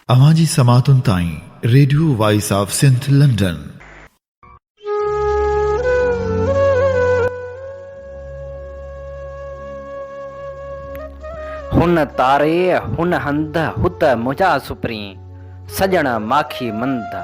अवाजी समातुन ताई radio voice of Sindh London. हुन तारे हुन हंध हुत मुझा सुपरी सजण माखी मंद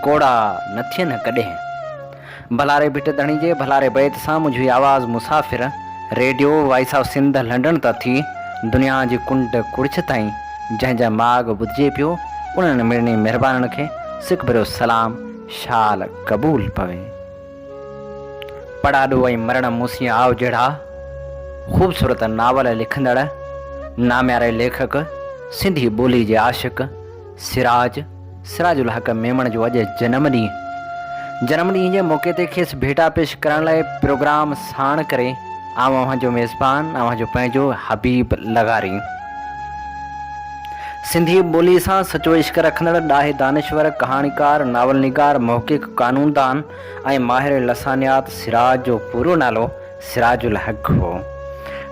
कोड़ा नथियन कॾहिं। भलारे बिट धणी जे भलारे बैत सां मुंहिंजी आवाज़ मुसाफ़िर radio voice of Sindh London तां थी दुनिया जी कुंड कुड़िछ ताईं जंहिंजा माग ॿुधिजे पियो उन्हनि मिड़नी महिरबाननि खे सिक भरियो सलाम शाल क़बूल पवे। पढ़ाॾो ऐं मरण मूसी आव जहिड़ा ख़ूबसूरत नावल लिखंदड़ नाम्यारे लेखक सिंधी ॿोली जे आशिक़ सिराजुल हक़ मेमण जो अॼु जनमॾींहं जे मौक़े ते खेसि भेटा पेश करण लाइ प्रोग्राम साण करे अव्हां जो मेज़बान अव्हां जो पंहिंजो हबीब लगारी। सिंधी ॿोली सां सचो इश्क रखंदड़ ॾाहे दानिश्वर कहाणीकार नावल निगार महक़िक़ कानूनदान ऐं माहिर लसानियात सिराज जो पूरो नालो सिराजुल हक़ हो।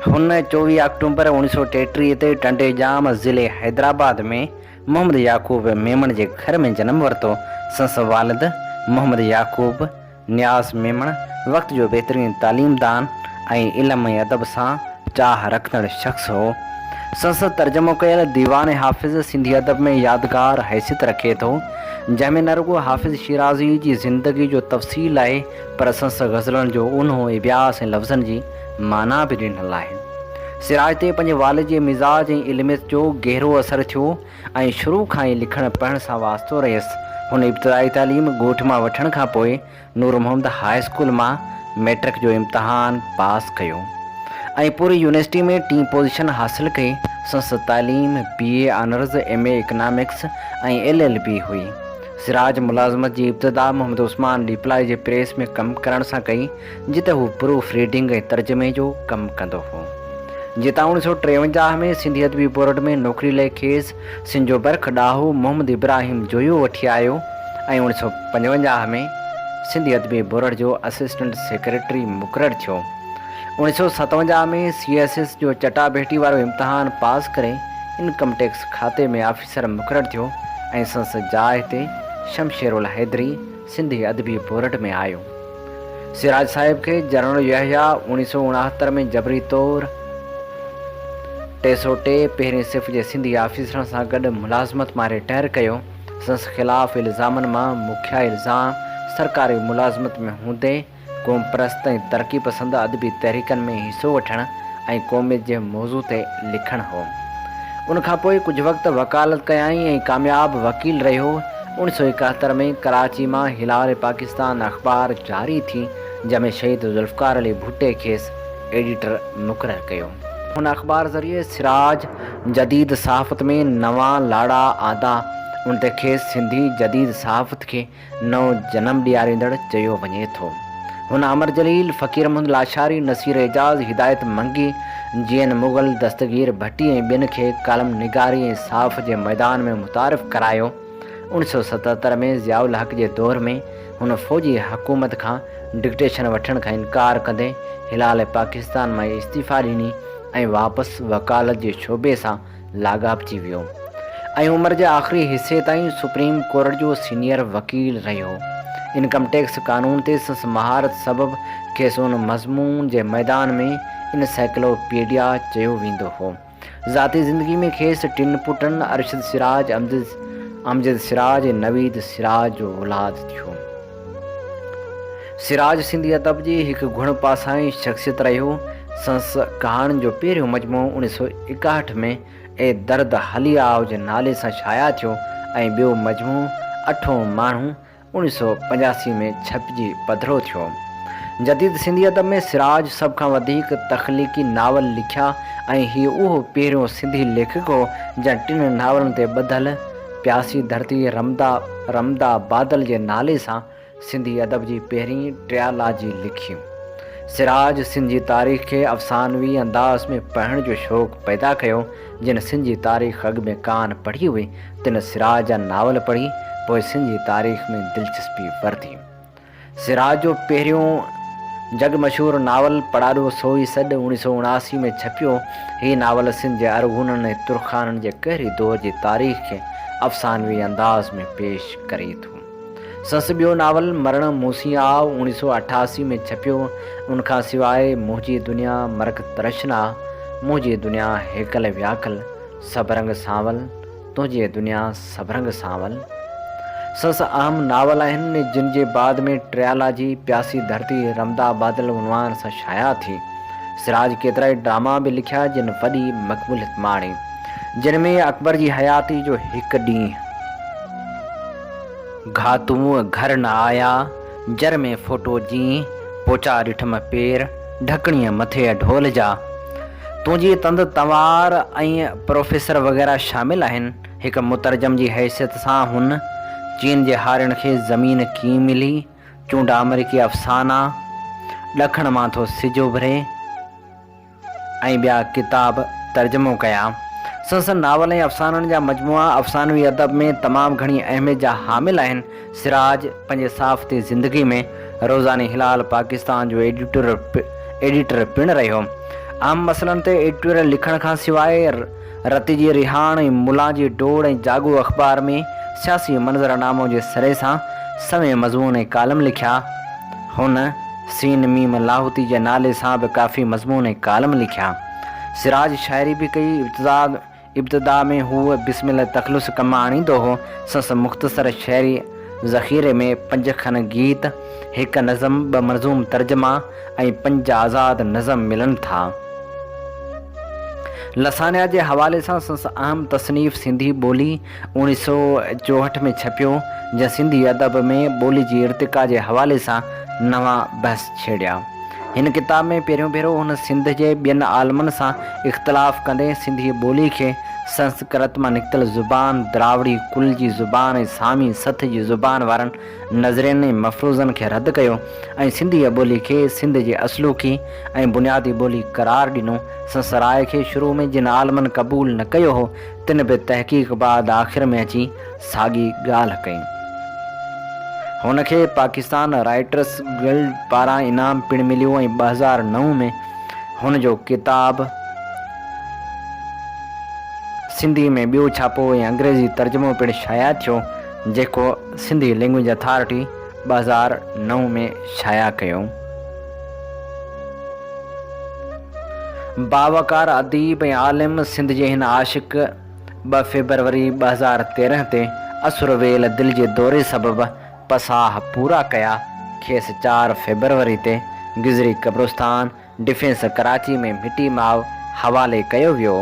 हुन 24 अक्टूबर 1933 ते टंडेजाम ज़िले हैदराबाद में मोहम्मद याकूब मेमण जे घर में जनमु वरितो। संस वालिद मोहम्मद याकूब नियाज़ मेमण वक़्त जो बहितरीन तालीमदान ऐं इल्म ऐं अदब सां चाह रखंदड़ शख़्स हो। संस तर्जुमो कयल दीवान हाफ़िज़ सिंधी अदब में यादगार हैसियत रखे थो, जंहिंमें न रुगो हाफ़िज़ शिराज़ी जी ज़िंदगी जो तफ़सील आहे पर संस ग़ज़लनि जो उन्हो इब्यास ऐं लफ़्ज़नि जी माना बि ॾिनल आहे। सिराज ते पंहिंजे वालिद जे मिज़ाज ऐं इल्मियत जो गहरो असरु थियो ऐं शुरू खां ई लिखण पढ़ण सां वास्तो रहियसि। हुन इब्तिदाई तालीम ॻोठ मां वठण खां पोइ नूर मोहम्मद हाई स्कूल मां मैट्रिक जो इम्तिहान पास कयो ऐं पूरी यूनिवर्सिटी में 3 पोज़ीशन हासिल कई। संस तालीम BA ऑनर्स MA इकनॉमिक्स ऐं LLB हुई। सिराज मुलाज़मत जी इब्तिदा मोहम्मद उस्मान डिप्लाई जे प्रेस में कमु करण सां कई, जिते हू प्रूफ रीडिंग ऐं तर्जुमे जो कमु कंदो हो। जितां 1953 में सिंधी अदबी बोर्ड में नौकरी लाइ खेसि सिंध जो बर्ख ॾाहो मोहम्मद इब्राहिम जोयो वठी आयो ऐं 1955 में सिंधी अदबी बोर्ड जो असिस्टेंट सेक्रेटरी मुक़ररु थियो। 1957 में CSS जो चटाभेटी वारो इम्तिहान पास करे इनकम टैक्स खाते में ऑफिसर मुक़ररु थियो ऐं संस जाइ ते शमशेरुल हैदरी सिंधी अदबी बोर्ड में आयो। सिराज साहिब खे जनरल यहया 1969 में जबरी तौर 303 पहिरें सिफ़ जे सिंधी ऑफिसरनि सां गॾु मुलाज़मत मां रिटायर कयो। संस ख़िलाफ़ इल्ज़ामनि मां मुख्या इल्ज़ाम सरकारी मुलाज़मत में हूंदे क़ौम परस्त ऐं तरक़ी पसंद अदबी तहरीकनि में हिसो वठणु ऐं क़ौमियत जे मौज़ू ते लिखणु हो। उनखां पोइ कुझु वक़्तु वकालत कयाईं ऐं कामयाब वकील रहियो। 1971 में कराची मां हिलाल पाकिस्तान अख़बार जारी थी, जंहिंमें शहीद ज़ुल्फ़कार अली भुट्टे खेसि एडिटर मुक़ररु कयो। हुन अख़बार ज़रिए सिराज जदीद सहाफ़त में नवां लाड़ा आंदा, उन ते खेसि सिंधी जदीद सहाफ़त खे नओं जनम ॾियारींदड़ चयो वञे थो। हुन अमर जलील फ़कीर अहमद लाशारी नसीर एजाज़ हिदायत मंगी जीअं मुग़ल दस्तगीर भट्टी ऐं ॿियनि खे कालम निगारी ऐं साफ़ जे मैदान में मुतारिफ़ करायो। 1977 में ज़ियाउल हक़ जे दौर में हुन फ़ौजी हुकूमत खां डिक्टेशन वठण खां इनकार कंदे हिलाल पाकिस्तान मां इस्तीफ़ा ॾिनी ऐं वापसि वकालत जे शोबे सां लाॻापिजी वियो ऐं उमिरि जे आख़िरी हिसे ताईं सुप्रीम कोर्ट जो सीनियर वकील रहियो। इनकम टैक्स कानून ते संस महारत सबबि खेसि उन मज़मून जे मैदान में इनसाइक्लोपीडिया चयो वेंदो हो। ज़ाती ज़िंदगी में खेसि 3 पुटनि अरशद सिराज, अमजद सिराज ऐं नवीद सिराज जो औलाद थियो। सिराज सिंधी अदब जी हिकु गुण पासाई शख़्सियत रहियो। संस कहाणियुनि जो पहिरियों मजमो 1961 में ए दर्द हली आव जे नाले सां शाया थियो ऐं ॿियो मजमो अठों माण्हू 1985 में छपिजी पधिरो थियो। जदीद सिंधी अदब में सिराज सभ खां वधीक तख़लीक़ी नावल लिखिया ऐं हीउ उहो पहिरियों सिंधी लेखक हो जंहिं 3 नावलनि ते ॿधल प्यासी धरती रमदा बादल जे नाले सां सिंधी अदब जी पहिरीं ट्रियालाजी लिखी। सिराज सिंध जी तारीख़ खे अफ़सानवी अंदाज़ में पढ़ण जो शौक़ु पैदा कयो। जिन सिंध जी तारीख़ अॻु में कान पढ़ी हुई तिन सिराज जा नावल पढ़ी पोइ सिंध जी तारीख़ में दिलचस्पी वरिती। सिराज जो पहिरियों जग मशहूर नावल पढ़ाॾो सोई सॾ 1979 में छपियो। हीउ नावल सिंध जे अरगुननि ऐं तुरखाननि जे कहरी दौर जी तारीख़ खे अफ़सानवी अंदाज़ में पेश करे थो। संसि ॿियो नावल मरण मूसी आव 1988 में छपियो। उनखां सवाइ मुंहिंजी दुनिया मरक तरशना, मुंहिंजी दुनिया हेकल व्याकल, सबरंग सांवल, तुंहिंजी दुनिया सबरंग सांवल संसि अहम नावल आहिनि जिन जे बाद में ट्रियालाजी प्यासी धरती रमदा बादल उनवान सां शाया थी। सिराज केतिरा ई ड्रामा बि लिखिया जिन वॾी मक़बूलियत माणी, जिन में अकबर जी हयाती जो हिकु ॾींहुं घातू घर न आया, जर में फोटो जी पोचा ॾिठम पेर, ढकणीअ मथे ढोल जा, तुंहिंजी तंद तवार ऐं प्रोफेसर वग़ैरह शामिल आहिनि। हिकु मुतरजम जी हैसियत सां हुन चीन जे हारियुनि खे ज़मीन कीअं मिली, चूंडा अमरीकी अफ़साना, ॾखण मां थो सिज उभरे ऐं ॿिया किताब तर्जुमो कया। संसद नावल ऐं अफ़साननि जा मजमुआ अफ़सानवी अदब में तमामु घणी अहमियत जा हामिल आहिनि। सिराज पंहिंजे साफ़ती ज़िंदगी में रोज़ानी हिलाल पाकिस्तान जो एडिटर पिणु रहियो। आम मसइलनि ते एडिटोरियल लिखण खां सवाइ रती जी रिहाण ऐं मुला जी डोड़ ऐं जागो अख़बार में सियासी मंज़रनामो जे सिरे सां समय मज़मून ऐं कालम लिखिया। हुन सीन मीम लाहौती जे नाले सां बि काफ़ी मज़मून ऐं कालम लिखिया। सिराज शाइरी बि कई। इब्तिदा में हू बिस्मिल्लाह तख़लुस कमु आणींदो हो। संसि मुख़्तसर शहरी ज़ख़ीरे में 5 खन गीत, 1 नज़म, 2 मंज़ूम तर्जमा ऐं 5 आज़ाद नज़म मिलनि था। लसानिया जे हवाले सां संसि अहम तसनीफ़ सिंधी ॿोली 1964 में छपियो, जंहिं सिंधी अदब में ॿोली जी इर्तिका जे हवाले सां नवां बहस छेड़िया। हिन किताब में पहिरियों भेरो हुन सिंध जे ॿियनि आलमनि सां इख़्तिलाफ़ कंदे सिंधी ॿोली खे संस्कृत मां निकितल ज़ुबान, द्रावड़ी कुल जी ज़ुबान ऐं सामी सथ जी ज़ुबान वारनि नज़रियनि ऐं मफ़रूज़नि खे रद्द कयो ऐं सिंधी ॿोली खे सिंध जे असलूकी ऐं बुनियादी ॿोली करार ॾिनो। संसि राय खे शुरू में जिन आलमनि क़बूल न कयो हो, तिन बि तहक़ीक़ बाद आख़िर में अची साॻी ॻाल्हि कई। हुनखे पाकिस्तान राइटर्स गिल्ड पारां इनाम पिणु मिलियो ऐं 2009 में हुन जो किताब सिंधी में ॿियो छापो ऐं अंग्रेज़ी तर्जुमो पिणु शाया थियो, जेको सिंधी लैंग्वेज अथॉरिटी 2009 में शाया कयो। बावकार अदीब ऐं आलिम सिंध जे हिन आशिक़ 2 फरवरी 2013 ते असुरवेल दिलि जे दौरे सबबि पसाह पूरा कया। खेसि 4 फरवरी ते गुज़री कब्रिस्तान डिफेंस कराची में मिटी माव हवाले कयो वियो।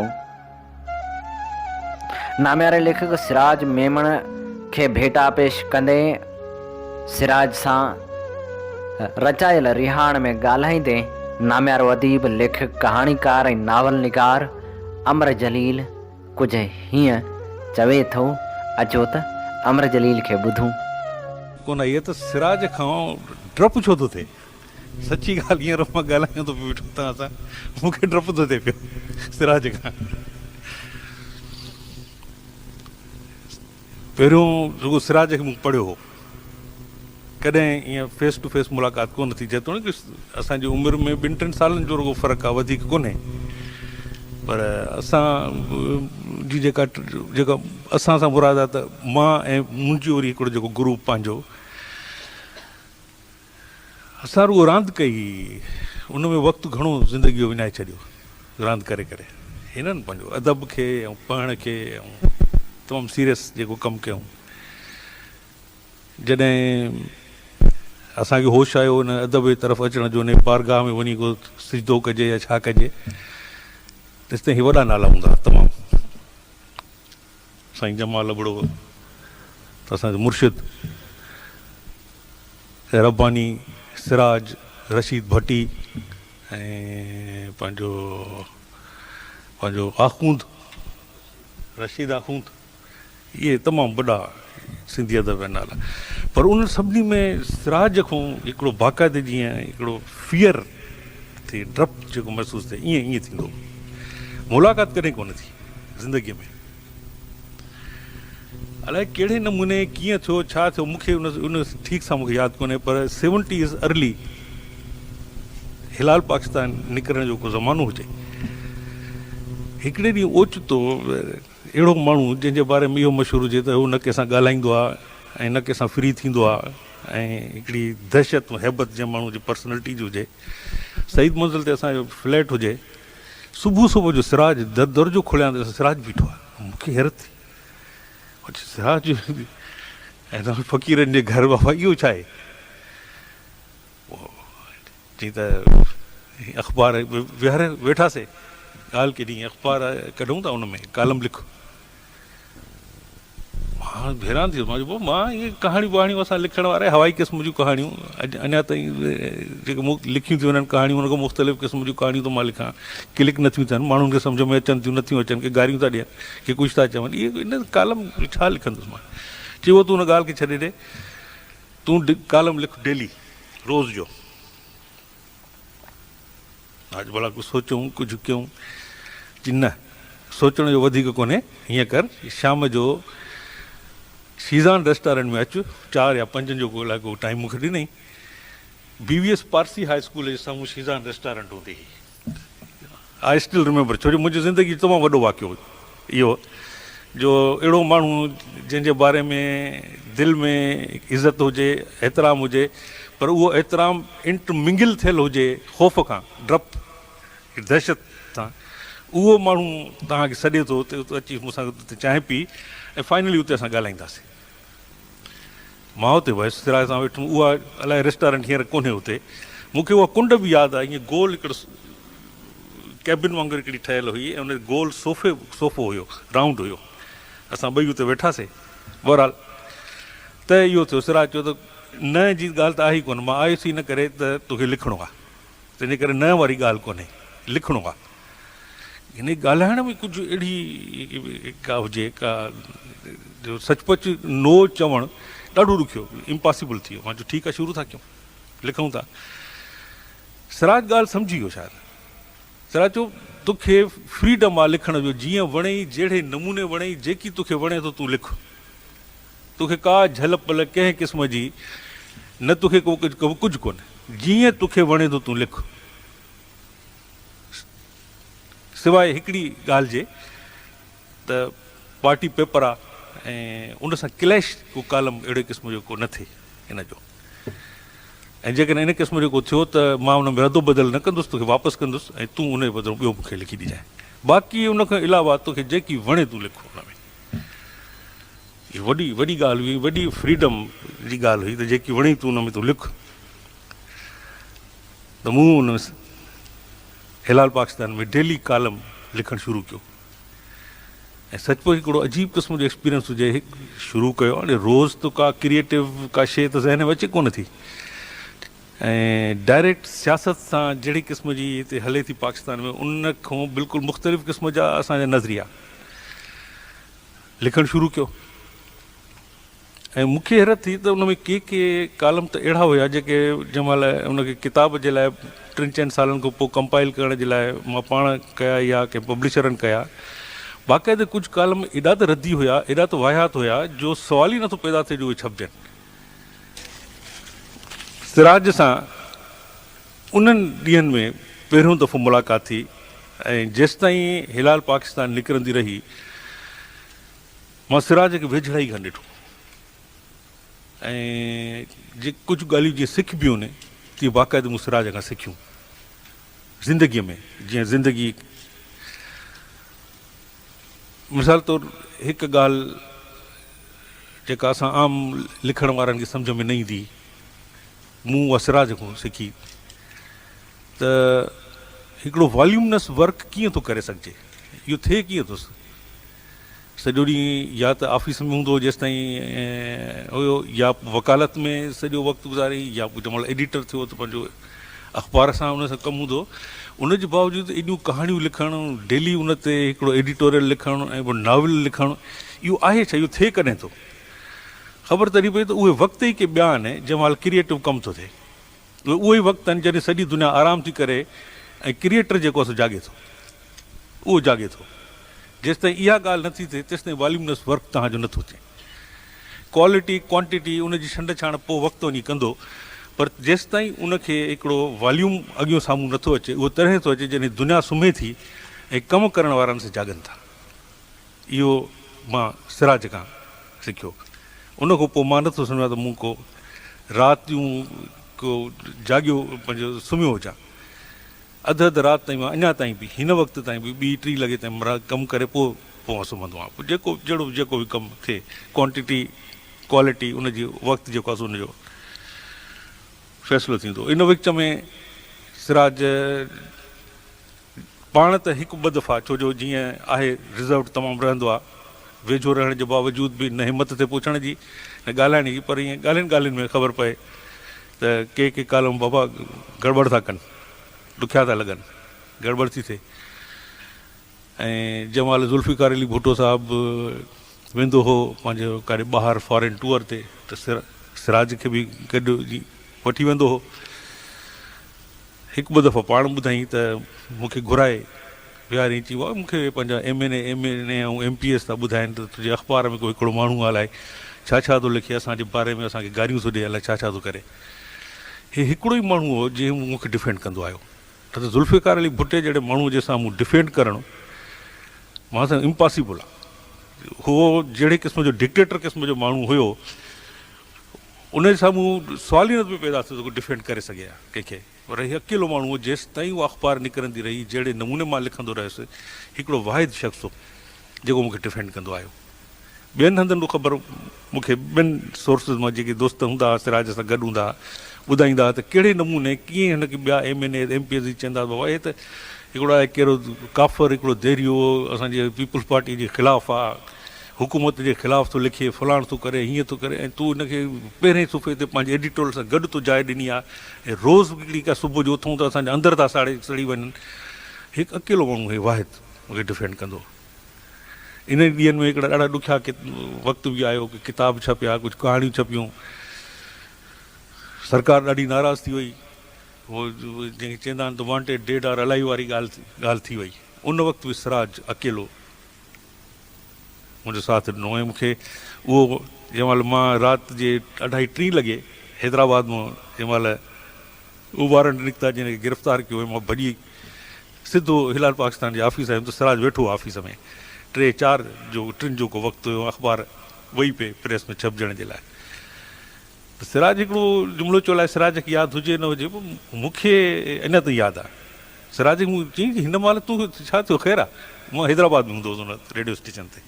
नाम्यारे लेखक सिराज मेमण खे भेटा पेश कंदे सिराज सां रचायल रिहाण में ॻाल्हाईंदे नाम्यारो अदीब, लेखक, कहाणीकार ऐं नावल निगार अमर जलील कुझु हीअं चवे थो। अचो त अमर जलील खे ॿुधूं। कोन इहे त सिराज खां डपु छो थो थिए? सची ॻाल्हि हींअर मां ॻाल्हायां थो पियो तव्हां सां, मूंखे डपु थो थिए पियो सिराज खां। पहिरियों रुगो सिराज खे मूं पढ़ियो हो, कॾहिं ईअं फेस टू फेस मुलाक़ात कोन थी। जेतोणीकि असांजी उमिरि में 2-3 सालनि जो रुगो फ़र्क़ु आहे, वधीक कोन्हे। पर असां जी जेका असां सां मुराद आहे त मां ऐं मुंहिंजी वरी हिकिड़ो जेको ग्रुप पंहिंजो, असां रुगो रांदि कई, उन में वक़्तु घणो ज़िंदगी जो विञाए छॾियो रांदि करे करे। हिननि पंहिंजो अदब खे ऐं पढ़ण खे ऐं तमामु सीरियस जेको कमु कयूं। जॾहिं असांखे होश आयो हुन अदब जे तरफ़ अचण जो, ने बारगाह में वञी को सिजदो कजे या छा कजे, तेसि ताईं वॾा नाला हूंदा तमामु। साईं जमाल लबड़ो त असांजो मुर्शिद, रब्बानी, सिराज, रशीद भट्टी ऐं पंहिंजो आख़ूंद, रशीद आख़ूंद, इहे तमामु वॾा सिंधी अदब जा नाला। पर उन सभिनी में सिराज खां हिकिड़ो बाक़ाइदे जीअं हिकिड़ो फियर थिए, डपु जेको महसूसु थिए, ईअं थींदो। मुलाक़ात कॾहिं कोन थी ज़िंदगीअ में। अलाए कहिड़े नमूने कीअं थियो, छा थियो, मूंखे उन ठीकु सां मूंखे यादि कोन्हे। पर 70s अर्ली हिलाल पाकिस्तान निकिरण जो को ज़मानो हुजे, हिकिड़े ॾींहुं ओचितो अहिड़ो माण्हू जंहिंजे बारे में इहो मशहूरु हुजे त हू न कंहिंसां ॻाल्हाईंदो आहे ऐं न कंहिंसां फ्री थींदो आहे ऐं हिकिड़ी दहशत हैबत जंहिं माण्हू जी पर्सनैलिटी जी हुजे। सईद मंज़िल ते असांजो फ्लैट हुजे, सुबुह सुबुह जो सिराज दरवाजो खोलियां त सिराज बीठो आहे। मूंखे हैरत थी, सिराज ऐं फ़क़ीरनि जे घर बाबा इहो छा आहे? चई त अख़बार विहारे वेठासीं, ॻाल्हि केॾी अख़बार कढूं था, उन में कालम लिखो। मां हैरान थी वियुसि, मां मां इहे कहाणियूं वहाणियूं असां लिखण वारा हवाई क़िस्म जूं कहाणियूं अञा ताईं जेके लिखियूं थियूं वञनि कहाणियूं, उनखां मुख़्तलिफ़ क़िस्म जूं कहाणियूं त मां लिखां, क्लिक नथियूं थियनि, माण्हुनि खे सम्झ में अचनि थियूं नथियूं अचनि, के गारियूं था ॾियनि, के कुझु था चवनि। इहे इन कालम छा लिखंदुसि मां? चयो तूं हुन ॻाल्हि खे छॾे ॾे, तूं कालम लिख डेली, रोज़ जो। अॼु भला कुझु सोचूं, कुझु कयूं, जी न सोचण जो वधीक कोन्हे। हीअं कर, शाम जो शीज़ान रेस्टोरेंट में अचु, 4 या 5 जो को टाइम मूंखे ॾिनई। BVS पारसी हाई स्कूल जे साम्हूं शीज़ान रेस्टोरेंट हूंदी हुई। आई स्टिल रिमेंबर, छो जो मुंहिंजी ज़िंदगी तमामु वॾो वाक़ियो हो इहो, जो अहिड़ो माण्हू जंहिंजे बारे में दिलि में इज़त हुजे, एतिराम हुजे, पर उहो एतिराम इंटरमिंगल थियलु हुजे ख़ौफ़ खां, डप, दहशत सां, उहो माण्हू तव्हांखे सॾे थो उते अची मूंसां उते चांहि पी ऐं फाइनली उते असां ॻाल्हाईंदासीं। मां हुते वियुसि, सिराज सां वेठुमि, उहा अलाए रेस्टोरेंट हींअर कोन्हे हुते। मूंखे उहा कुंड बि यादि आहे, ईअं गोल हिकिड़ो कैबिन वांगुरु हिकिड़ी ठहियलु हुई ऐं उन गोल सोफ़ो हुयो, राउंड हुयो। असां ॿई हुते वेठासीं। बहरहाल त इहो थियो, सिराज चयो त न जी ॻाल्हि त आहे ई कोन, मां आयुसि ई न करे त तोखे लिखिणो आहे, तंहिंजे करे न वारी ॻाल्हि कोन्हे, लिखिणो आहे। हिन ॻाल्हाइण में कुझु अहिड़ी का हुजे, का जो सचपच नो चवणु ॾाढो ॾुखियो, इम्पॉसिबल थी वियो। मां चयो ठीकु आहे, शुरू था कयूं, लिखूं था। सिराज ॻाल्हि सम्झी वियो शायदि। सिराज चयो तोखे फ्रीडम आहे लिखण जो, जीअं वणेई, जहिड़े नमूने वणेई, जेकी तोखे वणे थो तूं लिख। तोखे का झल पल कंहिं क़िस्म जी न, तोखे कुझु कोन्हे, जीअं तोखे वणे थो तूं लिख, सवाइ हिकिड़ी ॻाल्हि जे त पार्टी पेपर आहे ऐं उन सां क्लैश को कालम अहिड़े क़िस्म जो को न थिए इन जो। ऐं जेकॾहिं इन क़िस्म जो को थियो त मां उन में रदो बदल न कंदुसि, तोखे वापसि कंदुसि ऐं तूं उन जे बदिरां ॿियो मूंखे लिखी ॾिजांइ। बाक़ी उन खां अलावा तोखे जेकी वणे तूं लिख उन में। इहा वॾी वॾी ॻाल्हि हुई, वॾी फ्रीडम जी ॻाल्हि हुई त जेकी वणे तूं उन में तूं लिख। त मूं उन हिलाल पाकिस्तान में डेली कालम लिखणु शुरू कयो ऐं सचमुच हिकिड़ो अजीब क़िस्म जो एक्सपीरियंस हुजे, शुरू कयो। हाणे रोज़ त का क्रिएटिव का शइ त ज़हन में अचे कोन थी, ऐं डायरेक्ट सियासत सां जहिड़ी क़िस्म जी हिते हले थी पाकिस्तान में, उन खां बिल्कुलु मुख़्तलिफ़ क़िस्म जा असांजा नज़रिया लिखणु शुरू कयो। ऐं मूंखे हैरत थी त उन में के कालम त अहिड़ा हुया जेके जंहिं महिल उनखे किताब जे लाइ 3-4 सालनि खां पोइ कंपाइल करण जे लाइ मां पाण कया या कंहिं पब्लिशरनि कया, बाक़ाइदे कुझु कालम एॾा त रद्दी हुया, एॾा त वाहियात हुया जो सवाल ई नथो पैदा थिए जो उहे छपजनि। सिराज सां उन्हनि ॾींहंनि में पहिरियों दफ़ो मुलाक़ात थी ऐं जेसि ताईं हिलाल पाकिस्तान निकिरंदी रही, मां सिराज खे वेझड़ा ई खां ॾिठो ऐं जे कुझु ॻाल्हियूं जीअं सिखबियूं आहिनि तीअं बाक़ाइदे मूं सिराज खां सिखियूं ज़िंदगीअ में। जीअं ज़िंदगी, मिसाल तौरु हिकु ॻाल्हि जेका असां आम लिखण वारनि खे सम्झ में न ईंदी, मूं उहा सिराज खां सिखी त हिकिड़ो वॉल्यूमनस वर्क कीअं थो करे सघिजे, इहो थिए कीअं थो। सॼो ॾींहुं या त ऑफिस में हूंदो जेसि ताईं हुयो, या वकालत में सॼो वक़्तु गुज़ारे, या जंहिं महिल एडिटर थियो त पंहिंजो अख़बार सां उन सां कमु हूंदो। उनजे बावजूदि एॾियूं कहाणियूं लिखणु, डेली उन ते हिकिड़ो एडिटोरियल लिखणु ऐं पोइ नॉवल लिखणु, इहो आहे छा, इहो थिए कॾहिं थो। ख़बर तरी पई त उहे वक़्त ई के ॿिया आहिनि जंहिं महिल क्रिएटिव कमु थो थिए। उहे ई वक़्तु आहिनि जॾहिं सॼी दुनिया आराम थी करे ऐं क्रिएटर जेको आहे सो जाॻे थो, उहो जाॻे थो। जेसि ताईं इहा ॻाल्हि नथी थिए तेसि ताईं वॉल्यूमनस वर्क तव्हांजो नथो थिए। क्वालिटी क्वांटिटी उनजी छंड छाण पोइ वक़्तु वञी कंदो, पर जेसि ताईं उनखे हिकिड़ो वॉल्यूम अॻियो साम्हूं नथो अचे, उहो तॾहिं थो अचे जॾहिं दुनिया सुम्हे थी ऐं कमु करण वारनि सां जाॻनि था। इहो मां सिराज खां सिखियो। उन खां पोइ मां नथो सम्झां त मूं को रातियूं को जाॻियो पंहिंजो सुम्हियो हुजां। अधु राति ताईं मां अञा ताईं बि हिन वक़्त ताईं बि 2-3 लॻे ताईं मां कमु करे पोइ मां सुम्हंदो आहियां। पोइ जेको बि कमु थिए, क्वांटिटी क्वालिटी, उनजी वक़्तु जेको आहे उनजो फ़ैसिलो थींदो। इन विच में सिराज पाण त हिकु ॿ दफ़ा, छो जो जीअं आहे रिज़र्व तमामु रहंदो आहे, वेझो रहण जे बावजूदि बि न हिमत थिए पुछण जी न ॻाल्हाइण जी, पर ईअं ॻाल्हियुनि में ख़बर पए त के कालम बाबा गड़बड़ था कनि, ॾुखिया था लॻनि, गड़बड़ थी थिए। ऐं जंहिं महिल ज़ुल्फ़िकार अली भुट्टो साहिबु वेंदो हो पंहिंजो काॾे ॿाहिरि फॉरेन टूर ते, त सिराज खे बि गॾु वठी वेंदो हो। हिकु ॿ दफ़ा पाण ॿुधाई त मूंखे घुराए विहारी चई, वाह मूंखे पंहिंजा MNA ऐं MPS था ॿुधाइनि त तुंहिंजे अख़बार में को हिकिड़ो माण्हू अलाए छा थो लिखे असांजे बारे में, असांखे गारियूं थो ॾिए, अलाए छा थो करे। हे हिकिड़ो ई माण्हू हो जंहिं मूंखे डिफेंड कंदो आयो। न त ज़ुल्फ़िकार अली भुट्टे जहिड़े माण्हू जे साम्हूं डिफेंड करणु मां सां इम्पॉसिबल आहे। हो जहिड़े क़िस्म जो डिक्टेटर क़िस्म जो माण्हू हुयो, उन जे साम्हूं सुवाल ई न पियो पैदा थियो त डिफेंड करे सघे हा कंहिंखे। पर हीउ अकेलो माण्हू हो, जेसि ताईं उहा अख़बार निकिरंदी रही, जहिड़े नमूने मां लिखंदो रहियुसि, हिकिड़ो वाहिद शख़्स हो जेको मूंखे डिफेंड कंदो आयो। ॿियनि हंधनि ख़बर मूंखे ॿियनि सोर्सिस मां जेके दोस्त हूंदा हुआ सिराज सां गॾु हूंदा हुआ, ॿुधाईंदा त कहिड़े नमूने कीअं हिनखे ॿिया MNA MPS जी चवंदा बाबा हे त हिकिड़ो आहे कहिड़ो काफ़र, हिकिड़ो देरियो असांजे पीपल्स पार्टी जे ख़िलाफ़ु आहे, हुकूमत जे ख़िलाफ़ु थो लिखे, फलाण थो करे, हीअं थो करे, ऐं तूं हिनखे पहिरें सुफ़े ते पंहिंजे एडिटोरियल सां गॾु तो जाइ ॾिनी आहे, ऐं रोज़ु हिकिड़ी का सुबुह जो उथूं त असांजे अंदरि था सड़ी वञनि। हिकु अकेलो माण्हू हे वाहिद मूंखे डिफेंड कंदो। इन ॾींहंनि में हिकिड़ा ॾाढा ॾुखिया वक़्तु बि आयो कि किताब छपिया, कुझु कहाणियूं छपियूं, सरकार ॾाढी नाराज़ थी वई। उहो जंहिंखे चवंदा आहिनि त वांटेड डेड आर अलाइव वारी ॻाल्हि थी वई। उन वक़्तु बि सिराज अकेलो मुंहिंजो साथ ॾिनो। ऐं मूंखे उहो जंहिं महिल मां राति जे 2:30 लॻे हैदराबाद मां जंहिं महिल उहो वारंट निकिता जंहिंखे गिरफ़्तार कयो, मां भॼी सिधो हिलाल पाकिस्तान जे ऑफिस आयुमि त सिराज वेठो ऑफिस में। 3-4 जो को वक़्तु हुयो, अख़बार वेई पे प्रेस में छपजण जे लाइ। त सिराज हिकिड़ो जुमिलो चयो लाइ सिराज खे यादि हुजे न हुजे, मूंखे अञा ताईं यादि आहे। सिराज मूं चई कि हिन महिल तूं छा थियो, ख़ैरु आहे? मां हैदराबाद में हूंदो हुउसि हुन रेडियो स्टेशन ते,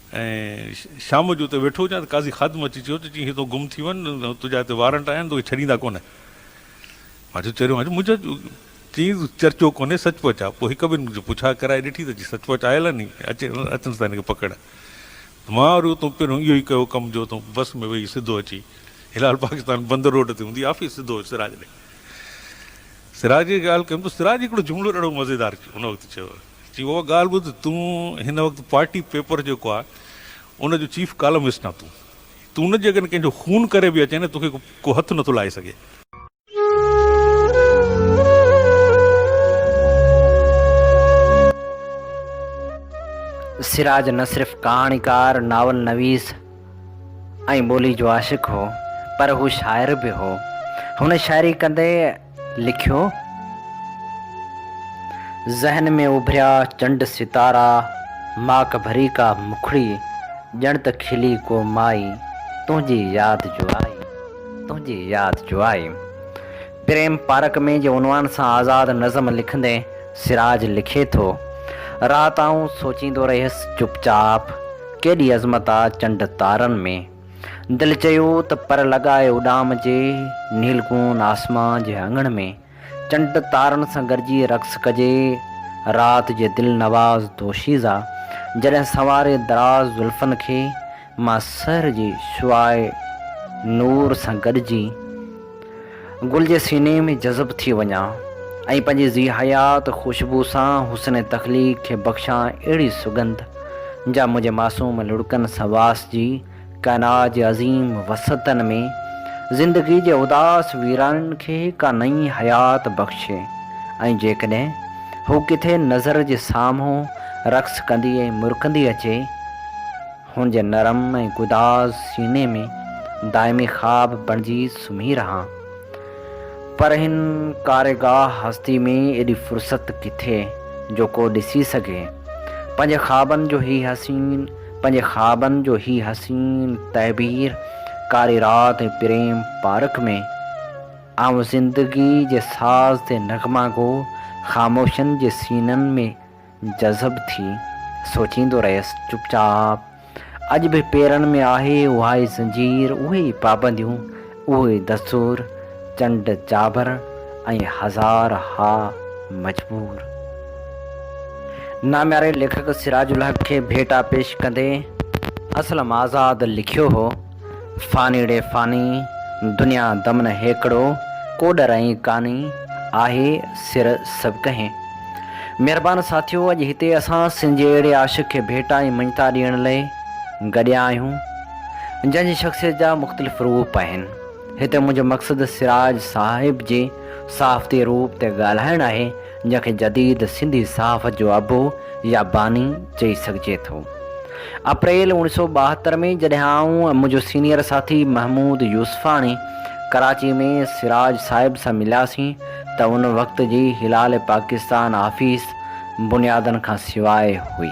ऐं शाम जो त वेठो हुजां त काज़ी ख़ादिम अची चयो त चई हितो गुम थी वञ, तुंहिंजा हिते वारंट आया आहिनि, तोखे छॾींदा कोन। मां चयो मुंहिंजो चई चर्चो कोन्हे, सचपच आहे। पोइ हिकु ॿिनि जो पुछा कराए ॾिठी त सचपच आयल आहे नी, अचनि था हिनखे पकड़। मां वरी उतां पहिरियों इहो ई कयो कमु जो, तूं बस में वेही सिधो अची हिलाल पाकिस्तान बंदर रोड ते हूंदी ऑफिस, सिधो सिराज ॾे। सिराज जी ॻाल्हि कयुमि त सिराज हिकिड़ो जुमिलो ॾाढो मज़ेदार हुन वक़्तु चयो, चई उहा ॻाल्हि ॿुध, तूं हिन वक़्तु पार्टी पेपर जेको आहे उनजो चीफ कॉलमिस्ट आहे, तूं उन जे अगरि कंहिंजो खून करे बि अचे न, तोखे को हथु नथो लाहे सघे। सिराज न सिर्फ़ कहाणीकार, नावल नवीस ऐं ॿोली जो आशिक़ हो, पर हू शाइर बि हो। हुन शाइरी कंदे लिखियो, ज़हन में उभरिया चंड सितारा, माक भरी का मुखड़ी, ॼण त खिली को माई, तुंहिंजी यादि जो आई। प्रेम पारक में जे उनवान सां आज़ाद नज़म लिखंदे सिराज लिखे थो, रात आऊं सोचींदो रहियसि चुपचाप, केॾी अज़मत आहे चंड तारनि में। दिलि चयो त पर लॻाए उॾाम जे नीलकून आसमान जे अंगण में, चंड तारनि सां गॾिजी रक़्स कजे, राति जे दिलि नवाज़ दोशीज़ा। जॾहिं सवारे दराज़ ज़ुल्फ़नि खे मां सर जी शुआए नूर सां गॾिजी गुल जे सीने में जज़ब थी वञा, ऐं पंहिंजी ज़ी हयात ख़ुशबू सां हुस्न तख़लीक़ खे बख़्शां अहिड़ी सुगंध जा मुंहिंजे मासूम लुड़कनि सवास जी काइनात जे अज़ीम वसतनि में ज़िंदगी जे उदास वीराननि खे का नई हयात बख़्शे। ऐं जेकॾहिं हू किथे नज़र जे साम्हूं रक़्स कंदी ऐं मुरकंदी अचे, हुनजे नरम ऐं गुदाज़ सीने में दाइमी ख़्वाब बणिजी सुम्ही रहां। पर हिन कारेगाह हस्ती में एॾी फ़ुर्सत किथे जो को ॾिसी सघे। पंहिंजे ख़्वाबनि जो ही हसीन तहबीर कारी रात ऐं प्रेम पार्क में आऊं ज़िंदगी जे साज़ ते नगमा गो ख़ामोशनि जे सीननि में जज़ब थी सोचींदो रहियसि चुपचाप। अॼु बि पेरनि में आहे उहा ई ज़ंजीर, उहे ई पाबंदियूं, उहे ई दस्तूर, चंड जाबर ऐं हज़ार हा मजबूर। नाम्यारे लेखक सिराजुल हक़ खे भेटा पेश कंदे असलम आज़ाद लिखियो हो, फ़ानी ॾे फ़ानी दुनिया दमन हेकड़ो, कोडर ऐं कानी आहे सिर सभु कहें। महिरबानी साथियो, अॼु हिते असां सिंध जे अहिड़े आशिक़ खे भेटा ऐं मञता ॾियण लाइ गॾिया आहियूं जंहिंजी शख़्सियत जा मुख़्तलिफ़ रूप आहिनि। हिते मुंहिंजो मक़सदु सिराज साहिब जे साफ़ती रूप ते ॻाल्हाइणु आहे, जंहिंखे जदीद सिंधी सहाफ़त जो अबो या बानी चई सघिजे थो। अप्रैल 1972 में जॾहिं आऊं मुंहिंजो सीनियर साथी महमूद यूसुफ़ाणी कराची में सिराज साहिब सां मिलियासीं त उन वक़्त जी हिलाल पाकिस्तान ऑफिस बुनियादनि खां सवाइ हुई।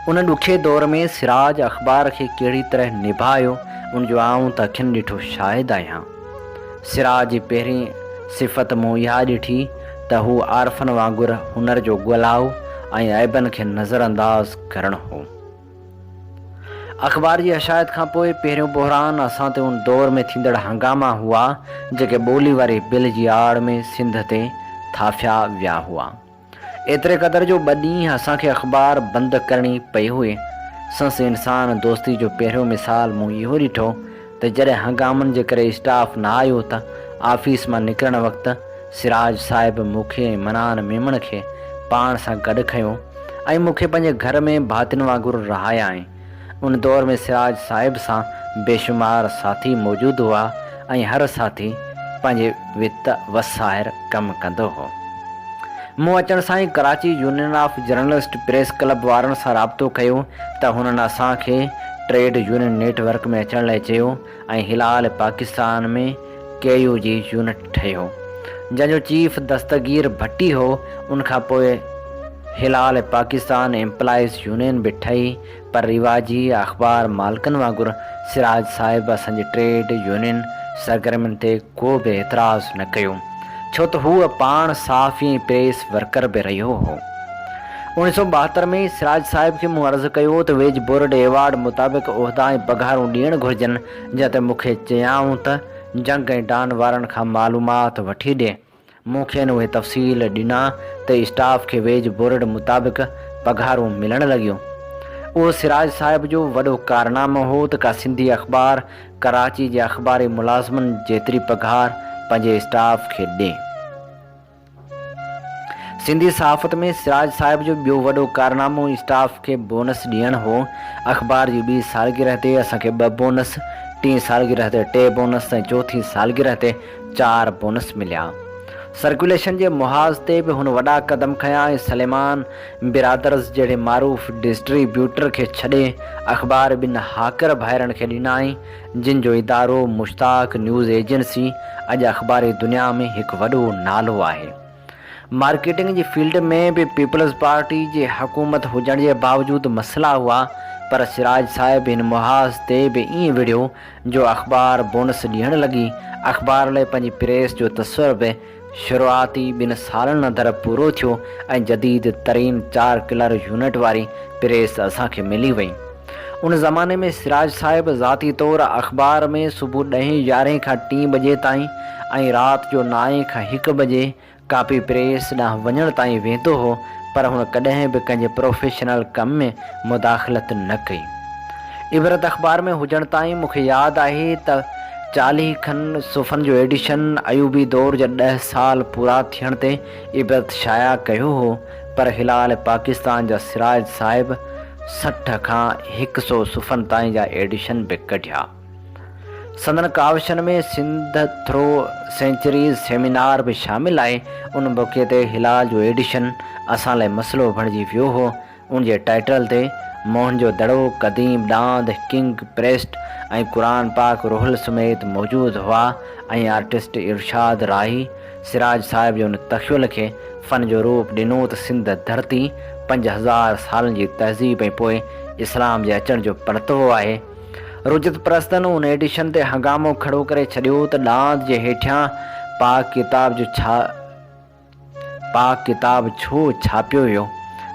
उन ॾुखे दौर में सिराज अख़बार खे कहिड़ी तरह निभायो उनजो आऊं त अखियुनि ॾिठो शाहिद आहियां। सिराज जी पहिरीं सिफ़त मूं इहा ॾिठी त हू आरफन वांगुरु हुनर जो ॻोल्हाउ ऐं ऐबनि खे नज़रअंदाज़ करणु हो। अख़बार जी हशायत खां पोइ पहिरियों बहरान असां ते उन दौर में थींदड़ हंगामा हुआ जेके ॿोली वारी बिल जी आड़ में सिंध ते थाफिया विया हुआ। एतिरे क़दुरु जो 2 ॾींहं असांखे अख़बार बंदि करणी पई हुई। संस इंसान दोस्ती जो पहिरियों मिसाल मूं इहो ॾिठो त जॾहिं हंगामनि जे करे स्टाफ न आयो त ऑफिस मां निकिरण वक़्तु सिराज साहिब मूंखे ऐं मनान मेमण खे पाण सां गॾु खयो ऐं मूंखे पंहिंजे घर में भातियुनि वांगुरु रहाया। उन दौर में सिराज साहिब सां बेशुमार साथी मौजूदु हुआ ऐं हर साथी पंहिंजे वित वसाइर कमु कंदो हो। मूं अचण सां ई Karachi union of journalist press club वारनि सां राब्तो कयो त हुननि असांखे ट्रेड यूनियन नेटवर्क में अचण लाइ चयो ऐं हिलाल पाकिस्तान में KU जी यूनिट ठहियो जंहिंजो चीफ दस्तगीर भट्टी हो। उनखां पोइ हिलाल पाकिस्तान एम्प्लॉइज़ यूनियन बि ठही, पर रिवाजी अख़बार मालिकनि वांगुरु सिराज साहिब असांजे ट्रेड यूनियन सरगर्मियुनि ते को बि एतिराज़ न कयो, छो त हूअ पाण साफ़ी प्रेस वर्कर बि रहियो हो। 1972 में सिराज साहिब खे मूं अर्ज़ु कयो त वेज बोर्ड एवार्ड मुताबिक़ उहिदा ऐं पघारूं ॾियणु घुरिजनि, जंहिं ते मूंखे चयाऊं त जंग ऐं डान वारनि खां मालूमात वठी ॾिए। मूंखे उहे तफ़सील ॾिना त स्टाफ खे वेज बोर्ड मुताबिक़ पघारूं मिलणु लॻियूं। उहो सिराज साहिब जो वॾो कारनामो हो त का सिंधी अख़बार कराची जे अख़बारी मुलाज़िमनि जेतिरी पघार पंहिंजे स्टाफ खे ॾिए। सिंधी सहाफ़त में सिराज साहिब जो ॿियो वॾो कारनामो स्टाफ खे बोनस ॾियणु हो। अख़बार जी 2 सालगिरह ते असांखे 2 बोनस, 3 सालगिरह ते 3 बोनस ऐं 4थी सालगिरह ते 4 बोनस मिलिया। सर्कुलेशन जे मुहाज़ ते बि हुन वॾा क़दम खयां ऐं सलेमान बिरादर्स जहिड़े मारूफ़ डिस्ट्रीब्यूटर खे छॾे अख़बार 2 हाकर भाइरनि खे ॾिनाई, जिन जो इदारो मुश्ताक न्यूज़ एजेंसी अॼु अख़बारी दुनिया में हिकु वॾो नालो आहे। मार्केटिंग जी फील्ड में बि पीपल्स पार्टी जी हुकूमत हुजण जे बावजूदु मसइला हुआ, पर सिराज साहिब हिन मुहाज़ ते बि ईअं विढ़ियो जो अख़बार बोनस ॾियणु लॻी। अख़बार लाइ पंहिंजी प्रेस जो तस्वर बि शुरूआती 2 सालनि अंदरि पूरो थियो ऐं जदीद तरीन 4 किलर यूनिट वारी प्रेस असांखे मिली वई। उन ज़माने में सिराज साहिब ज़ाती तौरु अख़बार में सुबुह 10-11 खां 3 बजे ताईं ऐं राति जो 9 खां 1 बजे कापी प्रेस ॾांहुं वञण ताईं वेंदो हो, पर हुन कॾहिं बि कंहिंजे प्रोफेशनल कम में मुदाख़लत न कई। इबरत अख़बार में हुजण ताईं मूंखे यादि आहे त 40 खनि सुफ़नि जो एडिशन अयूबी दौर जा 10 साल पूरा थियण ते इबरत शाया कयो हो, पर हिलाल पाकिस्तान जा सिराज साहिब 60 खां 100 सुफ़नि ताईं जा एडिशन बि कढिया। संदन काविशन में सिंध थ्रो सेंचुरीज़ सेमिनार बि शामिल आहे। उन मौक़े ते हिलाल जो एडिशन असां लाइ मसइलो बणिजी वियो हो। उन जे टाइटल ते मोहन जो दड़ो, क़दीम डांद, किंग प्रेस्ट ऐं क़ुरान पाक रोहल समेत मौजूदु हुआ ऐं आर्टिस्ट इरशाद राही सिराज साहिब जो उन तख़्युल खे फ़न जो रूप ॾिनो त सिंध धरती 5000 सालनि जी तहज़ीब ऐं पोइ इस्लाम जे अचण जो परतवो आहे। रुजत परस्तनि उन एडिशन ते हंगामो खड़ो करे छॾियो त ॾांद जे हेठियां पाक किताब छो छापियो वियो।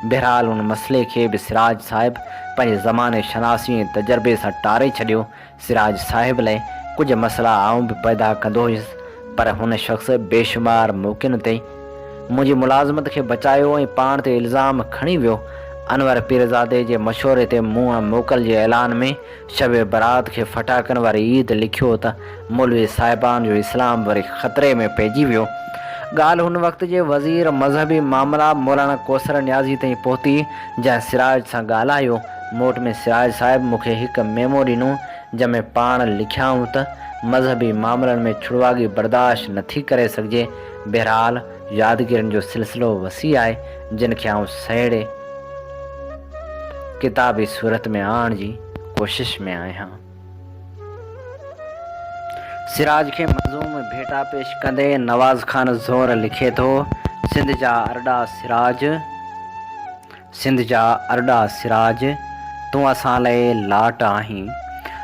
बहरहाल उन मसइले खे बि सिराज साहिब पंहिंजे ज़माने शनासी ऐं तजर्बे सां टारे छॾियो। सिराज साहिब लाइ कुझु मसइला आऊं बि पैदा कंदो हुयुसि, पर हुन शख़्स बेशुमार मौक़ियुनि ते मुंहिंजी मुलाज़मत खे बचायो ऐं पाण ते इल्ज़ाम खणी वियो। अनवर पीरज़ादे जे मशवरे ते मूं मोकल जे ऐलान में शब बरात खे फटाकनि वारी ईद लिखियो त मौलवी साहिबान जो इस्लाम वरी ख़तरे में पइजी वियो। ॻाल्हि हुन वक़्त जे वज़ीर मज़हबी मामला मौलाना कौसर न्याज़ी ताईं पहुती, जंहिं सिराज सां ॻाल्हायो। मोट में सिराज साहिब मूंखे हिकु मेमो ॾिनो, जंहिंमें पाण लिखियाऊं त मज़हबी मामलनि में छुड़वागी बर्दाश्त नथी करे सघिजे। बहरहाल यादगिरियुनि जो सिलसिलो वसी आहे, जिन खे आउं सहेड़े किताबी सूरत में आणण जी कोशिश में आहियां। सिराज खे मज़मूम भेटा पेश कंदे नवाज़ खान ज़ोर लिखे थो, सिंध जा अरड़ा सिराज तूं असां लाइ लाट आहीं।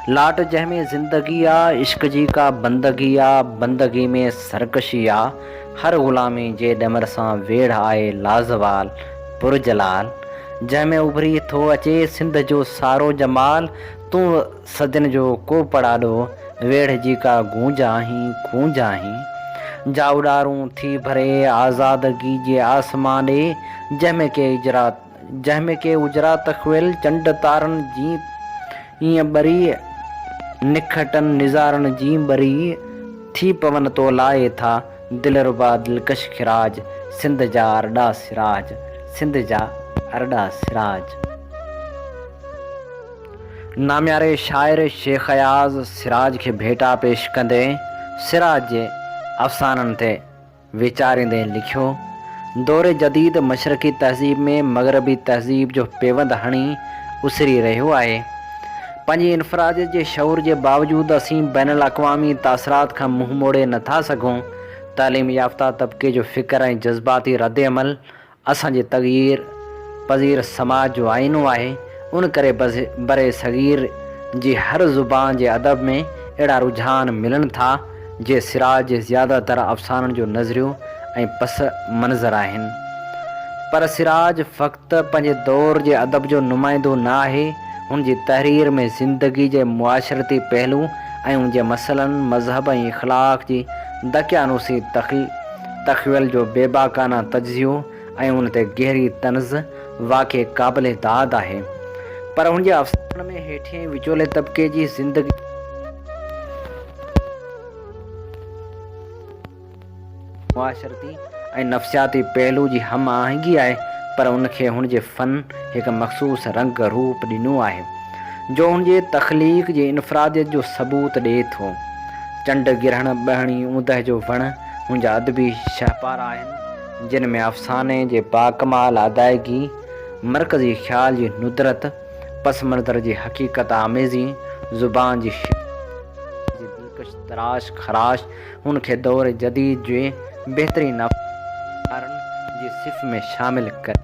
लाट जंहिंमें ज़िंदगी आहे, इश्क जी का बंदगी आहे, बंदगी में सरकशी आहे। हर ग़ुलामी जे ॾमर सां वेड़ आहे लाज़वाल पुरजलाल, जंहिंमें उभरी थो अचे सिंध जो सारो जमाल। तूं सदिन जो को पड़ाॾो, वेड़ जी का गूंज आहीं। जा उॾारूं थी भरे आज़ादगी जे आसमान ॾे, जंहिंमें के उजरा तखविल चंड तारनि जी ईअं ॿरी निखटनि निज़ारनि जी ॿरी थी पवन तो लाए था दिलरुबा दिलकश खिराज। सिंध जा अरड़ा सिराज, सिंध जा अरड़ा सिराज। नाम्यारे शाइर शेख अयाज़ सिराज खे भेटा पेश कंदे सिराज जे अफ़साननि ते वीचारींदे लिखियो, दौरे जदीद मशरक़ी तहज़ीब में मग़रबी तहज़ीब जो पेवंद हणी उसरी रहियो आहे। पंहिंजी इनफ़रादियत जे शऊर जे बावजूदि असीं बैनुल अक़वामी तासिरात खां मुंहुं मोड़े नथा सघूं। तालीम याफ़्ता तबिके जो फ़िक्र ऐं जज़्बाती रद्द अमल असांजे तग़यीर पज़ीर समाज जो आईनो आहे। उन करे बरे सग़ीर जी हर ज़ुबान जे अदब में अहिड़ा रुझान मिलनि था जे सिराज जे ज़्यादातर अफ़साननि जो नज़रियो ऐं पस मंज़र आहिनि। पर सिराज फ़क़्ति पंहिंजे दौर जे अदब जो नुमाइंदो न आहे। हुन जी तहरीर में ज़िंदगी जे मुआशरती पहलू ऐं उन जे मसइलनि मज़हब ऐं इख़लाक़ जी दकियानूसी तख़्यल जो बेबाकाना तज्ज़ियो ऐं उन ते गहरी तन्ज़ वाक़ई क़ाबिल दाद आहे। पर हुन जे अफ़साननि में हेठिएं विचोले तबिके जी ज़िंदगी मुआशरती ऐं नफ़्सियाती पहलू जी हम आहंगी आहे, पर उनखे हुन जे फ़न हिकु मख़सूस रंग रूप ॾिनो आहे जो हुन जे तख़लीक़ जी इनफ़रादियत जो सबूत ॾिए थो। चंड गिरहण बहणी ऊंदह जो वण हुन जा अदबी शाहपार आहिनि, जिन में अफ़साने जे बाकमाल अदायगी, मरकज़ी ख़्याल जी नुदरत, पस मंज़र जी हक़ीक़त आमेज़ी, ज़ुबान जी दिलकश तराश खराश हुन खे दौर जदीद जे बहितरीन अफ़सारनि जी सिफ़ में शामिल करे थी।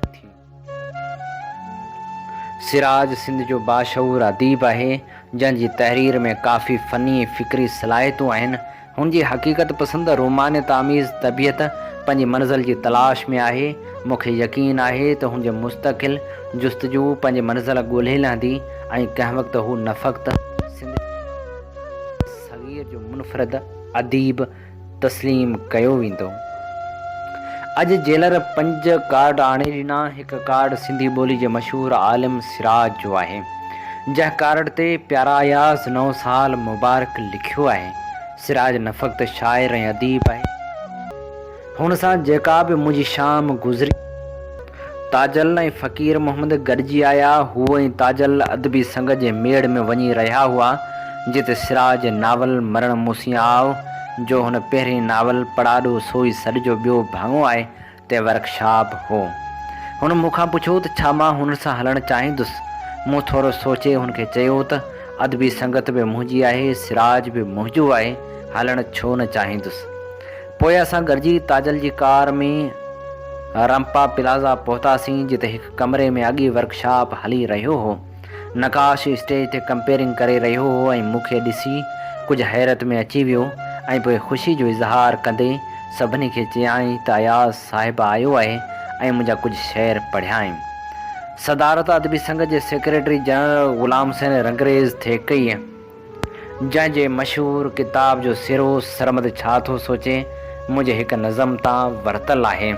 सिराज सिंध जो बाशऊर अदीब आहे, जंहिंजी तहरीर में काफ़ी फ़नी फ़िक्री सलाहियतूं आहिनि। हुन जी हक़ीक़त पसंद रोमानियत आमीज़ तबियत पंहिंजी मंज़िल जी तलाश में आहे। मूंखे यकीन आहे त हुन जे मुस्तक़िल जुस्तजू पंहिंजी मंज़िल ॻोल्हे लहंदी ऐं कंहिं वक़्तु हू न फ़क़्ति सिंध सग़ीर जो मुनफ़रिद अदीब तस्लीम कयो वेंदो। अॼु जेलर 5 कार्ड आणे ॾिना। हिकु कार्ड सिंधी ॿोली जे मशहूरु आलिम सिराज जो आहे, जंहिं कार्ड ते प्यारा अयाज़ 9 साल मुबारक लिखियो आहे। सिराज न फ़क़्ति शाइर ऐं अदीब आहे, हुन सां जेका बि मुंहिंजी शाम गुज़री। ताजल ऐं फ़क़ीर मोहम्मद गॾिजी आया। हूअ ऐं ताजल अदबी संग जे मेड़ में वञी रहिया हुआ, जिते सिराज नावल मरण मूंसी आओ, जो हुन पहिरीं नावल पढ़ाॾो सोई सॾ जो ॿियो भाङो आहे, ते वर्कशॉप हो। हुन मूंखां पुछियो त छा मां हुन सां हलणु चाहींदुसि। मूं थोरो सोचे हुनखे चयो त अदबी संगत बि मुंहिंजी आहे, सिराज बि मुंहिंजो आहे, हलणु छो न चाहींदुसि। पोइ असां गॾिजी ताजल जी कार में रंपा प्लाज़ा पहुतासीं, जिते हिकु कमरे में अॻी वर्कशॉप हली रहियो हो। नकाश स्टेज ते कंपेयरिंग करे रहियो हो ऐं मूंखे ॾिसी कुझु हैरत में अची वियो ऐं पोइ ख़ुशी जो इज़हार कंदे सभिनी खे चयाईं त अयाज़ साहिब आयो आहे ऐं मुंहिंजा कुझु शेर पढ़ियाईं। सदारत अदबी संघ जे सेक्रेटरी जनरल ग़ुलाम हुसैन रंगरेज़ थे कई, जंहिंजे मशहूरु किताब जो सिरो सरमद छा थो सोचे मुंहिंजे हिकु नज़म तां वरितलु आहे।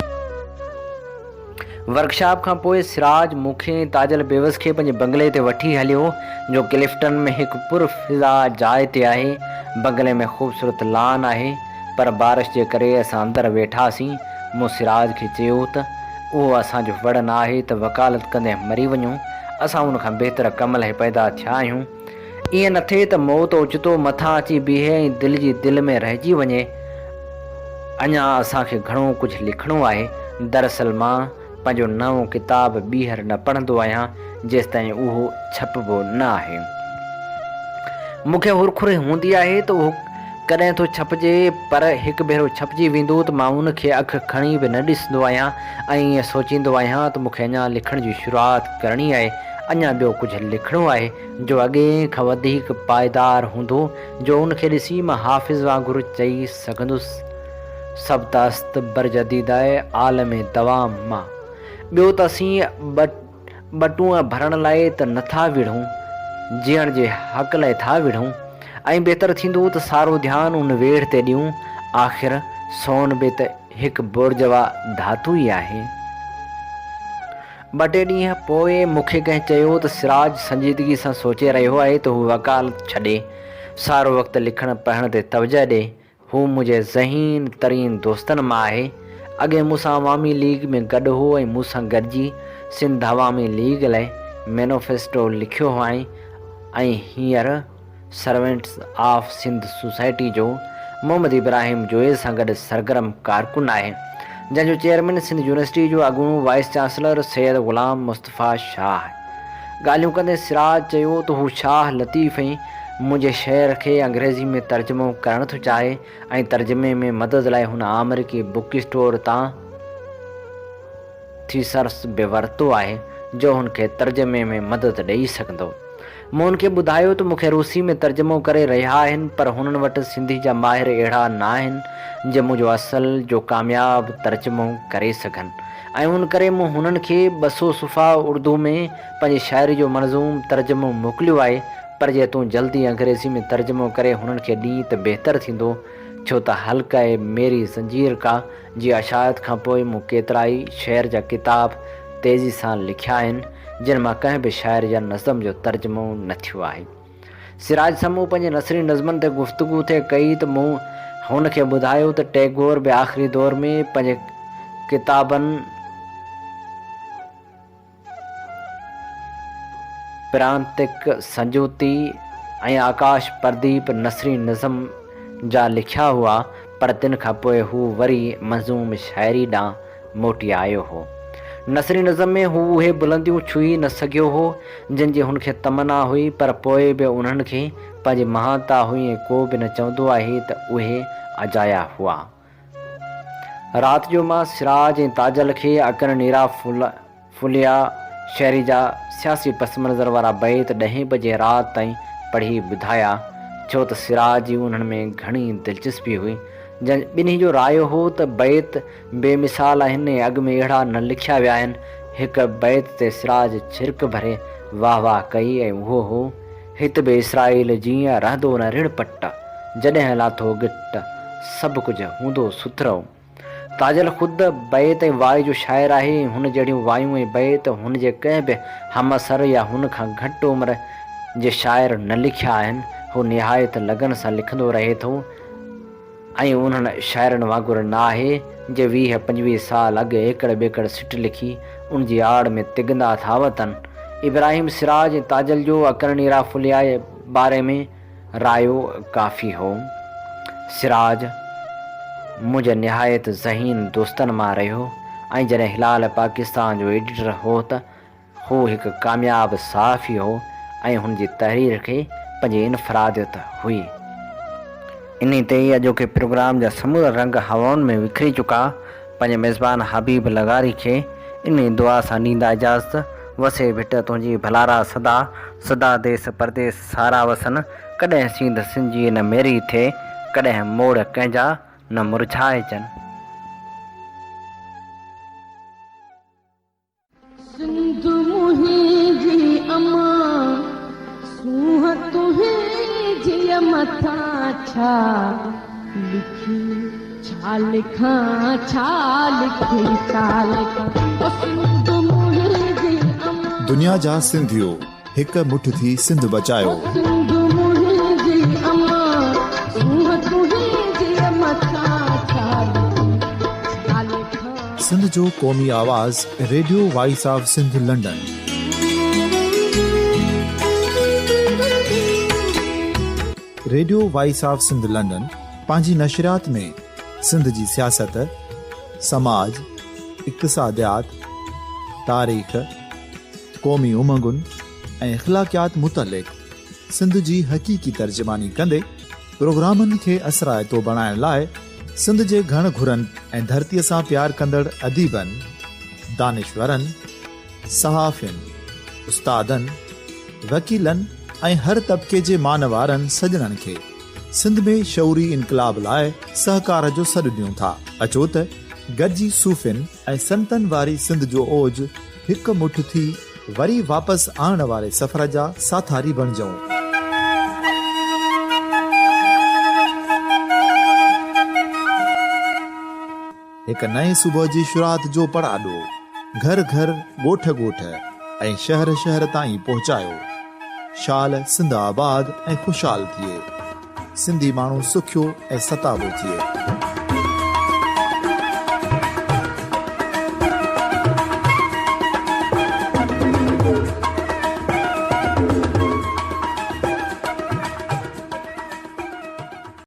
वर्कशॉप खां पोइ सिराज मूंखे ताजल बेवस खे पंहिंजे बंगले ते वठी हलियो, जो क्लिफ्टन में हिकु पुरफ़िज़ा जाइ ते आहे। बंगले में ख़ूबसूरत लान आहे, पर बारिश जे करे असां अंदरि वेठासीं। मूं सिराज खे चयो त उहो असांजो वड़ न आहे त वकालत कंदे मरी वञूं, असां उन खां बहितर कम लाइ पैदा थिया आहियूं। ईअं न थिए त मौत ओचितो मथां अची बीहे ऐं दिलि जी दिलि में रहिजी वञे। अञा असांखे घणो कुझु लिखणो आहे। दरअसल मां पंहिंजो नओं किताब ॿीहर न पढ़ंदो आहियां जेसि ताईं उहो छपबो न आहे। मूंखे हुरखुर हूंदी आहे त उहो कॾहिं थो छपजे, पर हिकु भेरो छपजी वेंदो त मां उनखे अखि खणी बि न ॾिसंदो आहियां ऐं ईअं सोचींदो आहियां त मूंखे अञा लिखण जी शुरूआति करणी आहे। अञा ॿियो कुझु लिखणो आहे जो अॻे खां वधीक पाइदार हूंदो, जो उनखे ॾिसी मां हाफ़िज़ वांगुरु चई सघंदुसि सबदस्त बरजदीदाए आलम दवाम मां। ॿियो त असीं बटूअ भरण लाइ त नथा विढ़ूं, जीअण जे हक़ लाइ था विढ़ूं, ऐं बहितर थींदो त सारो ध्यानु उन वेड़ ते ॾियूं। आख़िर सोन बि त हिकु बुर्जवा धातु ई आहे। ॿ टे ॾींहं पोइ मूंखे कंहिं चयो त सिराज संजीदगी सां सोचे रहियो आहे त हू वकालत छॾे, सारो वक़्तु लिखण पढ़ण ते तवजह ॾे। हू मुंहिंजे ज़हीन तरीन दोस्तनि मां आहे। अॻे मूंसां अवामी लीग में गॾु हो ऐं मूंसां गॾिजी सिंध अवामी लीग लाइ मैनिफेस्टो लिखियो आहे ऐं हींअर सर्वेंट्स ऑफ सिंध सोसाइटी जो मोहम्मद इब्राहिम जोए सां गॾु सरगर्म कारकुन आहे, जंहिंजो चेयरमैन सिंध यूनिवर्सिटी जो अॻूणो वाइस चांसलर सैयद ग़ुलाम मुस्तफ़ा शाह आहे। ॻाल्हियूं कंदे सिराज चयो त हू शाह लतीफ़ ऐं मुंहिंजे शेर खे अंग्रेज़ी में तर्जुमो करणु थो चाहे ऐं तर्जुमे में मदद लाइ हुन अमेरिकी बुक स्टोर तां थीसर्स बि वरितो आहे, जो हुनखे तर्जुमे में मदद ॾेई सघंदो। मूं हुनखे ॿुधायो त मूंखे रूसी में तर्जुमो करे रहिया आहिनि, पर हुननि वटि सिंधी जा माहिर अहिड़ा न आहिनि जे मुंहिंजो असल जो कामयाबु तर्जुमो करे सघनि, ऐं उन करे मूं हुननि खे 200 सुफ़ा उर्दू में पंहिंजी शाइरी जो मंज़ूम तर्जुमो मोकिलियो आहे। पर जे तूं जल्दी अंग्रेज़ी में तर्जुमो करे हुननि खे ॾीं त बहितर थींदो, छो त हल्का ए मेरी ज़ंजीर का जी अशायत खां पोइ मूं केतिरा ई शेर जा किताब तेज़ी सां लिखिया आहिनि, जिन मां कंहिं बि शाइर जा नज़म जो तर्जुमो न थियो आहे। सिराज साम्हूं पंहिंजे नसरी नज़मनि ते गुफ़्तगू थे कई त मूं हुनखे ॿुधायो त टैगोर बि आख़िरी दौर में पंहिंजे किताबनि प्रांतिक संजोती ऐं आकाश प्रदीप नसरी नज़म जा लिखिया हुआ, पर तिन खां पोइ हू वरी मंज़ूम शाइरी ॾांहुं मोटी आयो हो। नसरी नज़म में हू उहे बुलंदियूं छुई न सघियो हो जिन जी हुनखे तमन्ना हुई, पर पोइ बि उन्हनि खे पंहिंजी महानता हुई ऐं को बि न चवंदो आहे त उहे अजाया हुआ। राति जो मां सिराज ऐं ताजल खे अकन नीरा फुलिया शाइरी जा सियासी पस मंज़र वारा बैत 10 बजे राति ताईं पढ़ी ॿुधाया, छो त सिराज जी उन्हनि में घणी दिलचस्पी हुई। ॿिन्ही जो राय हो त बैत बेमिसाल आहिनि ऐं अॻु में अहिड़ा न लिखिया विया आहिनि। हिकु बैत ते सिराज छिरक भरे वाह वाह कई ऐं उहो हो, हित बि इसराईल जीअं रहंदो न रिण पट, जॾहिं लाथो गिट सभु कुझु हूंदो सुथरो। ताजल ख़ुदि बैत ऐं वाय जो शाइर आहे। हुन जहिड़ियूं वायूं ऐं बैत हुन जे कंहिं बि हमअसर या हुन खां घटि उमिरि जे शाइर न लिखिया आहिनि। हू निहायत लगन सां लिखंदो रहे थो ऐं उन्हनि शाइरनि वांगुरु न आहे जे 20-25 साल अॻु एकड़ बेकड़ सिट लिखी उन जी आड़ में तिगंदा था वतनि। इब्राहिम सिराज ऐं ताजल जो अकन नीरा फुलिया जे बारे में रायो काफ़ी हो। सिराज मुंहिंजे निहायत ज़हीन दोस्तनि मां रहियो ऐं जॾहिं हिलाल पाकिस्तान जो एडिटर हो त हू हिकु कामयाबु सहाफ़ी हो ऐं हुन जी तहरीर खे पंहिंजी इनफ़रादियत हुई। इन ते ई अॼोके प्रोग्राम जा समूरा रंग हवाउनि में विखरी चुका। पंहिंजे मेज़बान हबीब लगारी खे इन दुआ सां ॾींदा इजाज़त। वसे भिट तुंहिंजी भलारा सदा, सदा देश परदेस सारा वसन। कॾहिं सींध सिंजी न मेरी थिए, कॾहिं मोड़ कंहिंजा न मुरझाइजनि। सिंध मुंहिंजी अमा, सूंह तुंहिंजी मथां छा लिखी, छा लिखां छा लिखी, छा लिखां। सिंध मुंहिंजी अमा, दुनिया जा सिंधियो हिक मुठ थी सिंध बचायो। सिंध मुंहिंजी अमा, सूंह तुंहिंजी मथां छा लिखी, छा लिखां। सिंध जो क़ौमी आवाज़ radio voice of Sindh London. Radio voice of Sindh London पंहिंजी नशरियात में सिंध जी सियासत, समाज, इक़्तिसादियात, तारीख़, क़ौमी उमंगुनि ऐं इख़्लाक़ियात मुतलिक़ सिंध जी हक़ीक़ी तर्जुमानी कंदे प्रोग्रामनि खे असराइतो बणाइण लाइ सिंध जे घण घुरनि ऐं धरतीअ सां प्यार कंदड़ अदीबनि, दानिशवरनि, सहाफ़ियुनि, उस्तादनि, वकीलनि ऐं हर तबिके जे मानवारनि सजणनि खे सिंध में शऊरी इनकलाब लाइ सहकार जो सॾु ॾियूं था। अचो त गॾिजी सूफ़ियुनि ऐं संतनि वारी सिंध जो ओज हिकु मुठ थी वरी वापसि आणण वारे सफ़र जा साथारी बणिजऊं। हिकु नए सुबुह जी शुरूआत जो पड़ाॾो घर घर, ॻोठ ॻोठ ऐं शहर शहर ताईं पहुचायो। शाल सिंध आबाद ऐं ख़ुशहाल थिए, सिंधी माण्हू सुखियो ऐं सताबो थिए।